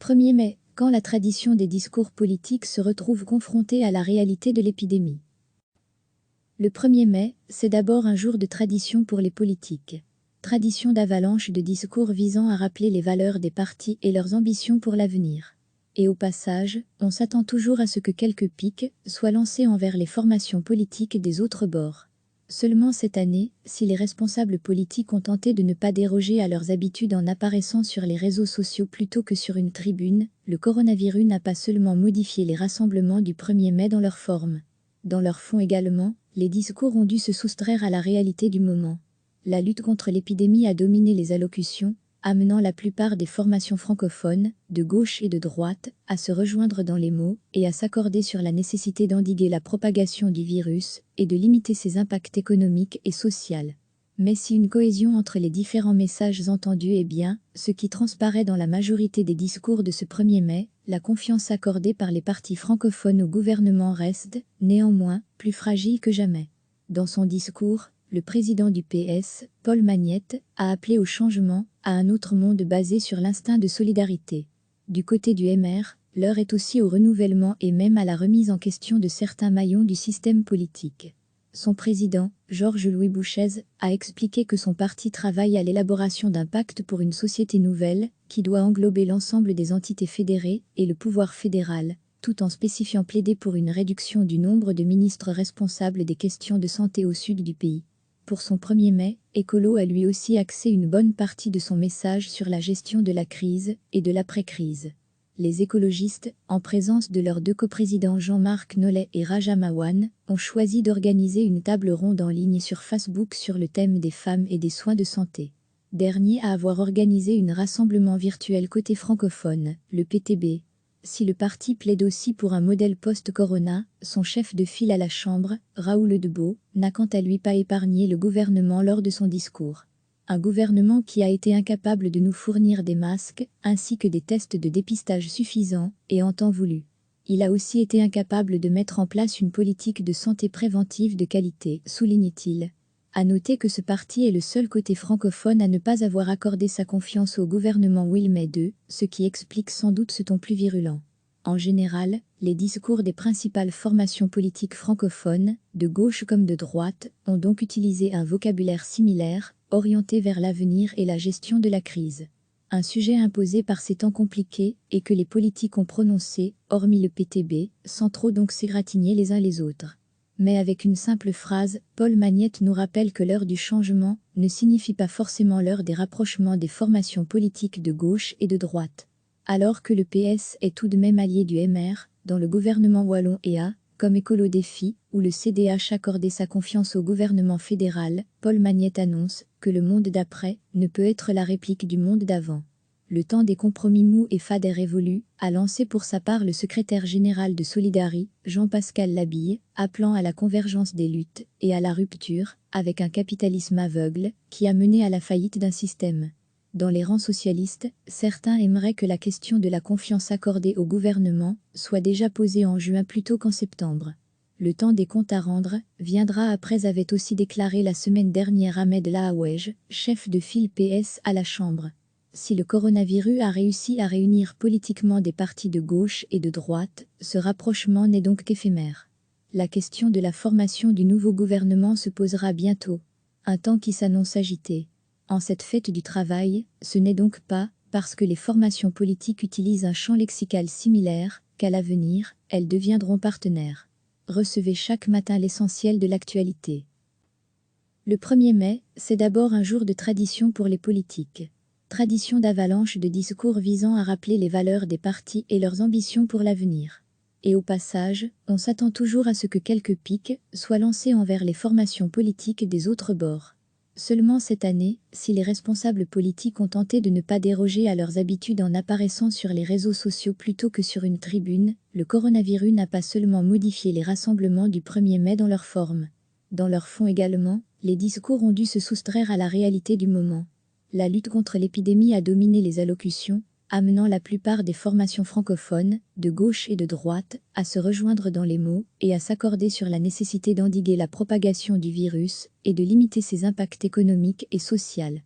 1er mai, quand la tradition des discours politiques se retrouve confrontée à la réalité de l'épidémie. Le 1er mai, c'est d'abord un jour de tradition pour les politiques. Tradition d'avalanche de discours visant à rappeler les valeurs des partis et leurs ambitions pour l'avenir. Et au passage, on s'attend toujours à ce que quelques piques soient lancés envers les formations politiques des autres bords. Seulement cette année, si les responsables politiques ont tenté de ne pas déroger à leurs habitudes en apparaissant sur les réseaux sociaux plutôt que sur une tribune, le coronavirus n'a pas seulement modifié les rassemblements du 1er mai dans leur forme. Dans leur fond également, les discours ont dû se soustraire à la réalité du moment. La lutte contre l'épidémie a dominé les allocutions, amenant la plupart des formations francophones, de gauche et de droite, à se rejoindre dans les mots et à s'accorder sur la nécessité d'endiguer la propagation du virus et de limiter ses impacts économiques et sociaux. Mais si une cohésion entre les différents messages entendus est bien, ce qui transparaît dans la majorité des discours de ce 1er mai, la confiance accordée par les partis francophones au gouvernement reste, néanmoins, plus fragile que jamais. Dans son discours, le président du PS, Paul Magnette, a appelé au changement, à un autre monde basé sur l'instinct de solidarité. Du côté du MR, l'heure est aussi au renouvellement et même à la remise en question de certains maillons du système politique. Son président, Georges-Louis Bouchez, a expliqué que son parti travaille à l'élaboration d'un pacte pour une société nouvelle, qui doit englober l'ensemble des entités fédérées et le pouvoir fédéral, tout en spécifiant plaider pour une réduction du nombre de ministres responsables des questions de santé au sud du pays. Pour son 1er mai, Écolo a lui aussi axé une bonne partie de son message sur la gestion de la crise et de l'après-crise. Les écologistes, en présence de leurs deux coprésidents Jean-Marc Nollet et Raja Mawan, ont choisi d'organiser une table ronde en ligne sur Facebook sur le thème des femmes et des soins de santé. Dernier à avoir organisé un rassemblement virtuel côté francophone, le PTB. Si le parti plaide aussi pour un modèle post-corona, son chef de file à la Chambre, Raoul Debout, n'a quant à lui pas épargné le gouvernement lors de son discours. Un gouvernement qui a été incapable de nous fournir des masques, ainsi que des tests de dépistage suffisants, et en temps voulu. Il a aussi été incapable de mettre en place une politique de santé préventive de qualité, souligne-t-il. À noter que ce parti est le seul côté francophone à ne pas avoir accordé sa confiance au gouvernement Wilmay II, ce qui explique sans doute ce ton plus virulent. En général, les discours des principales formations politiques francophones, de gauche comme de droite, ont donc utilisé un vocabulaire similaire, orienté vers l'avenir et la gestion de la crise. Un sujet imposé par ces temps compliqués et que les politiques ont prononcé, hormis le PTB, sans trop donc s'égratigner les uns les autres. Mais avec une simple phrase, Paul Magnette nous rappelle que l'heure du changement ne signifie pas forcément l'heure des rapprochements des formations politiques de gauche et de droite. Alors que le PS est tout de même allié du MR, dans le gouvernement wallon et a, comme Écolo Défi, où le CDH accordait sa confiance au gouvernement fédéral, Paul Magnette annonce que le monde d'après ne peut être la réplique du monde d'avant. Le temps des compromis mous et fades est révolu, a lancé pour sa part le secrétaire général de Solidari, Jean-Pascal Labille, appelant à la convergence des luttes et à la rupture, avec un capitalisme aveugle, qui a mené à la faillite d'un système. Dans les rangs socialistes, certains aimeraient que la question de la confiance accordée au gouvernement soit déjà posée en juin plutôt qu'en septembre. Le temps des comptes à rendre viendra après, avait aussi déclaré la semaine dernière Ahmed Lahawej, chef de file PS à la Chambre. Si le coronavirus a réussi à réunir politiquement des partis de gauche et de droite, ce rapprochement n'est donc qu'éphémère. La question de la formation du nouveau gouvernement se posera bientôt, un temps qui s'annonce agité. En cette fête du travail, ce n'est donc pas parce que les formations politiques utilisent un champ lexical similaire qu'à l'avenir, elles deviendront partenaires. Recevez chaque matin l'essentiel de l'actualité. Le 1er mai, c'est d'abord un jour de tradition pour les politiques. Tradition d'avalanche de discours visant à rappeler les valeurs des partis et leurs ambitions pour l'avenir. Et au passage, on s'attend toujours à ce que quelques piques soient lancés envers les formations politiques des autres bords. Seulement cette année, si les responsables politiques ont tenté de ne pas déroger à leurs habitudes en apparaissant sur les réseaux sociaux plutôt que sur une tribune, le coronavirus n'a pas seulement modifié les rassemblements du 1er mai dans leur forme. Dans leur fond également, les discours ont dû se soustraire à la réalité du moment. La lutte contre l'épidémie a dominé les allocutions, amenant la plupart des formations francophones, de gauche et de droite, à se rejoindre dans les mots et à s'accorder sur la nécessité d'endiguer la propagation du virus et de limiter ses impacts économiques et sociaux.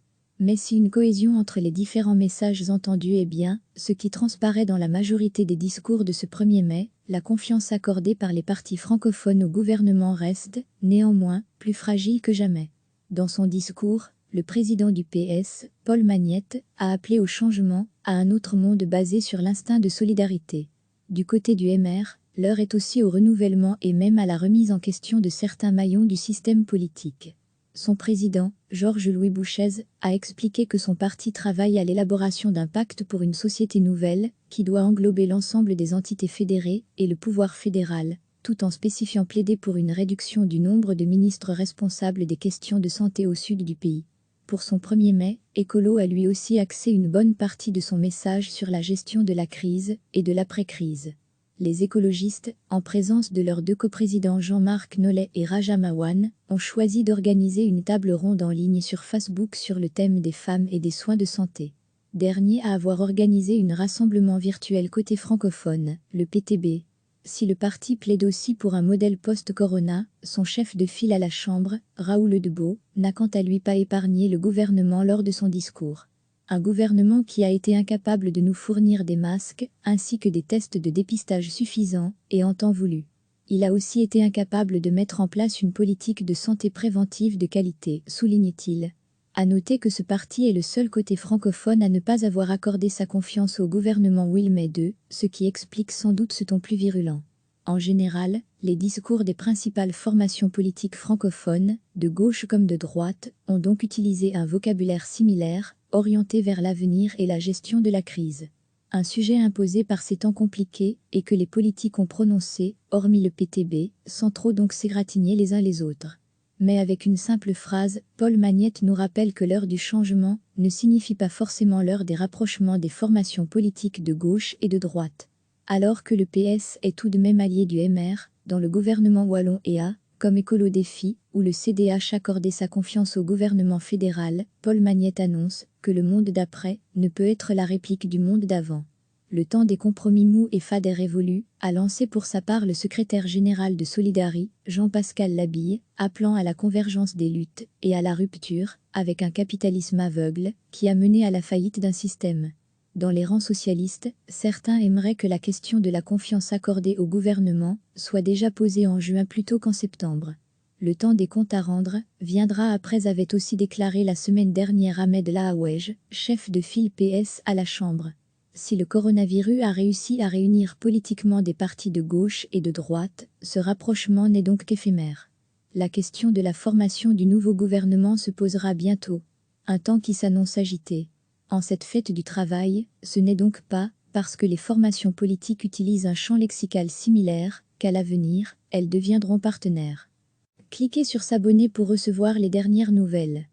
Mais si une cohésion entre les différents messages entendus est bien, ce qui transparaît dans la majorité des discours de ce 1er mai, la confiance accordée par les partis francophones au gouvernement reste, néanmoins, plus fragile que jamais. Dans son discours, le président du PS, Paul Magnette, a appelé au changement, à un autre monde basé sur l'instinct de solidarité. Du côté du MR, l'heure est aussi au renouvellement et même à la remise en question de certains maillons du système politique. Son président, Georges-Louis Bouchez, a expliqué que son parti travaille à l'élaboration d'un pacte pour une société nouvelle, qui doit englober l'ensemble des entités fédérées et le pouvoir fédéral, tout en spécifiant plaider pour une réduction du nombre de ministres responsables des questions de santé au sud du pays. Pour son 1er mai, Écolo a lui aussi axé une bonne partie de son message sur la gestion de la crise et de l'après-crise. Les écologistes, en présence de leurs deux coprésidents Jean-Marc Nollet et Raja Mawan, ont choisi d'organiser une table ronde en ligne sur Facebook sur le thème des femmes et des soins de santé. Dernier à avoir organisé un rassemblement virtuel côté francophone, le PTB. Si le parti plaide aussi pour un modèle post-corona, son chef de file à la Chambre, Raoul Debout, n'a quant à lui pas épargné le gouvernement lors de son discours. Un gouvernement qui a été incapable de nous fournir des masques, ainsi que des tests de dépistage suffisants, et en temps voulu. Il a aussi été incapable de mettre en place une politique de santé préventive de qualité, souligne-t-il. À noter que ce parti est le seul côté francophone à ne pas avoir accordé sa confiance au gouvernement Wilmay II, ce qui explique sans doute ce ton plus virulent. En général, les discours des principales formations politiques francophones, de gauche comme de droite, ont donc utilisé un vocabulaire similaire, orienté vers l'avenir et la gestion de la crise. Un sujet imposé par ces temps compliqués et que les politiques ont prononcé, hormis le PTB, sans trop donc s'égratigner les uns les autres. Mais avec une simple phrase, Paul Magnette nous rappelle que l'heure du changement ne signifie pas forcément l'heure des rapprochements des formations politiques de gauche et de droite. Alors que le PS est tout de même allié du MR, dans le gouvernement wallon et a, comme Écolo Défi, où le CDH accordait sa confiance au gouvernement fédéral, Paul Magnette annonce que le monde d'après ne peut être la réplique du monde d'avant. Le temps des compromis mous et fades est révolu, a lancé pour sa part le secrétaire général de Solidari, Jean-Pascal Labille, appelant à la convergence des luttes et à la rupture, avec un capitalisme aveugle, qui a mené à la faillite d'un système. Dans les rangs socialistes, certains aimeraient que la question de la confiance accordée au gouvernement soit déjà posée en juin plutôt qu'en septembre. Le temps des comptes à rendre viendra après, avait aussi déclaré la semaine dernière Ahmed Lahawej, chef de file PS à la Chambre. Si le coronavirus a réussi à réunir politiquement des partis de gauche et de droite, ce rapprochement n'est donc qu'éphémère. La question de la formation du nouveau gouvernement se posera bientôt, un temps qui s'annonce agité. En cette fête du travail, ce n'est donc pas parce que les formations politiques utilisent un champ lexical similaire qu'à l'avenir, elles deviendront partenaires. Cliquez sur s'abonner pour recevoir les dernières nouvelles.